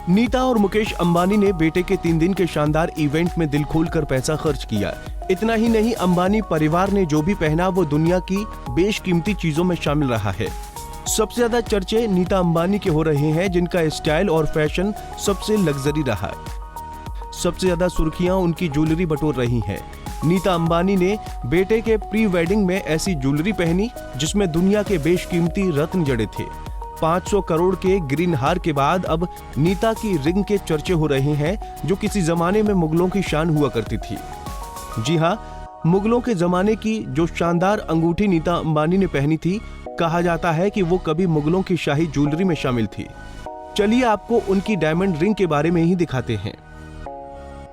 नीता और मुकेश अंबानी ने बेटे के 3 दिन के शानदार इवेंट में दिल खोलकर पैसा खर्च किया। इतना ही नहीं, अंबानी परिवार ने जो भी पहना वो दुनिया की बेशकीमती चीजों में शामिल रहा है। सबसे ज्यादा चर्चे नीता अंबानी के हो रहे हैं, जिनका स्टाइल और फैशन सबसे लग्जरी रहा। सबसे ज्यादा सुर्खियां उनकी ज्वेलरी बटोर रही हैं। नीता अंबानी ने बेटे के प्री वेडिंग में ऐसी ज्वेलरी पहनी जिसमें दुनिया के बेशकीमती रत्न जड़े थे। 500 करोड़ के ग्रीन हार के बाद अब नीता की रिंग के चर्चे हो रहे हैं, जो किसी जमाने में मुगलों की शान हुआ करती थी। जी हां, मुगलों के जमाने की जो शानदार अंगूठी नीता अंबानी ने पहनी थी, कहा जाता है कि वो कभी मुगलों की शाही ज्वेलरी में शामिल थी। चलिए आपको उनकी डायमंड रिंग के बारे में ही दिखाते हैं।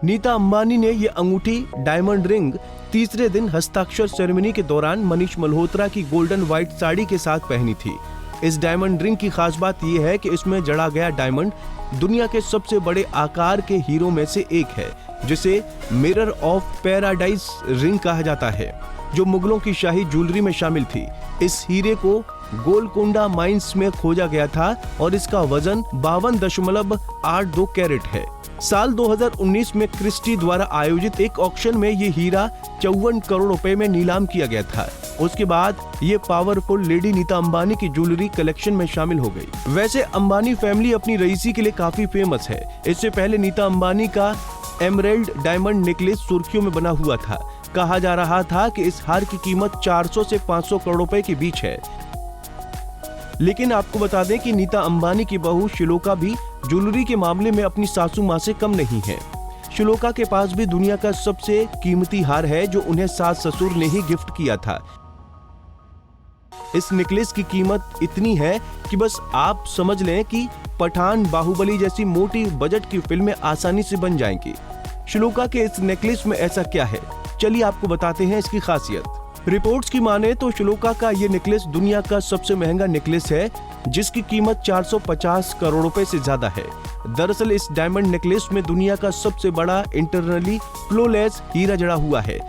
नीता अंबानी ने ये अंगूठी डायमंड रिंग तीसरे दिन हस्ताक्षर सेरेमनी के दौरान मनीष मल्होत्रा की गोल्डन व्हाइट साड़ी के साथ पहनी थी। इस डायमंड रिंग की खास बात यह है कि इसमें जड़ा गया डायमंड दुनिया के सबसे बड़े आकार के हीरो में से एक है, जिसे मिरर ऑफ पैराडाइज रिंग कहा जाता है, जो मुगलों की शाही ज्वेलरी में शामिल थी। इस हीरे को गोलकोंडा माइंस में खोजा गया था और इसका वजन 52.82 कैरेट है। साल 2019 में क्रिस्टी द्वारा आयोजित एक ऑक्शन में ये हीरा 54 करोड़ रुपए में नीलाम किया गया था। उसके बाद ये पावरफुल लेडी नीता अंबानी की ज्वेलरी कलेक्शन में शामिल हो गई। वैसे अंबानी फैमिली अपनी रईसी के लिए काफी फेमस है। इससे पहले नीता अंबानी का एमरेल्ड डायमंड नेकलेस सुर्खियों में बना हुआ था। कहा जा रहा था कि इस हार की कीमत 400 से 500 करोड़ रुपए के बीच है। लेकिन आपको बता दें कि नीता अंबानी की बहू श्लोका भी ज्वेलरी के मामले में अपनी सासू मां से कम नहीं है। श्लोका के पास भी दुनिया का सबसे कीमती हार है, जो उन्हें सास ससुर ने ही गिफ्ट किया था। इस नेकलेस की कीमत इतनी है कि बस आप समझ लें कि पठान, बाहुबली जैसी मोटी बजट की फिल्में आसानी से बन जाएंगी। श्लोका के इस नेकलेस में ऐसा क्या है, चलिए आपको बताते हैं इसकी खासियत। रिपोर्ट्स की माने तो श्लोका का ये नेकलेस दुनिया का सबसे महंगा नेकलेस है, जिसकी कीमत 450 करोड़ रुपए से ज्यादा है। दरअसल इस डायमंड नेकलेस में दुनिया का सबसे बड़ा इंटरनली फ्लोलेस हीरा जड़ा हुआ है।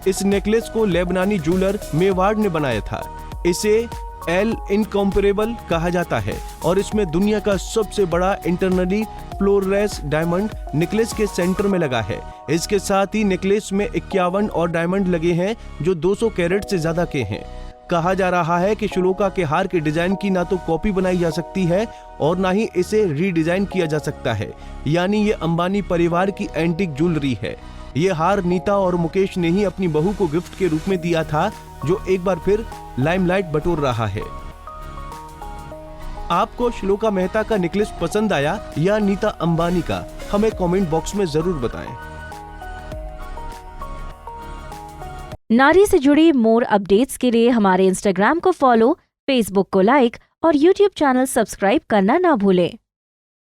इस नेकलेस को लेबनानी ज्वेलर मेवाड़ ने बनाया था। इसे एल इनकॉम्परेबल कहा जाता है और इसमें दुनिया का सबसे बड़ा इंटरनली फ्लोरेस डायमंड नेकलेस के सेंटर में लगा है। इसके साथ ही नेकलेस में 51 और डायमंड लगे हैं, जो 200 कैरेट से ज्यादा के हैं। कहा जा रहा है कि श्लोका के हार के डिजाइन की ना तो कॉपी बनाई जा सकती है और ना ही इसे रीडिजाइन किया जा सकता है, यानी ये अंबानी परिवार की एंटीक ज्वेलरी है। ये हार नीता और मुकेश ने ही अपनी बहू को गिफ्ट के रूप में दिया था, जो एक बार फिर लाइमलाइट बटोर रहा है। आपको श्लोका मेहता का नेकलेस पसंद आया या नीता अंबानी का, हमें कमेंट बॉक्स में जरूर बताएं। नारी से जुड़ी मोर अपडेट्स के लिए हमारे इंस्टाग्राम को फॉलो, फेसबुक को लाइक और यूट्यूब चैनल सब्सक्राइब करना ना भूलें।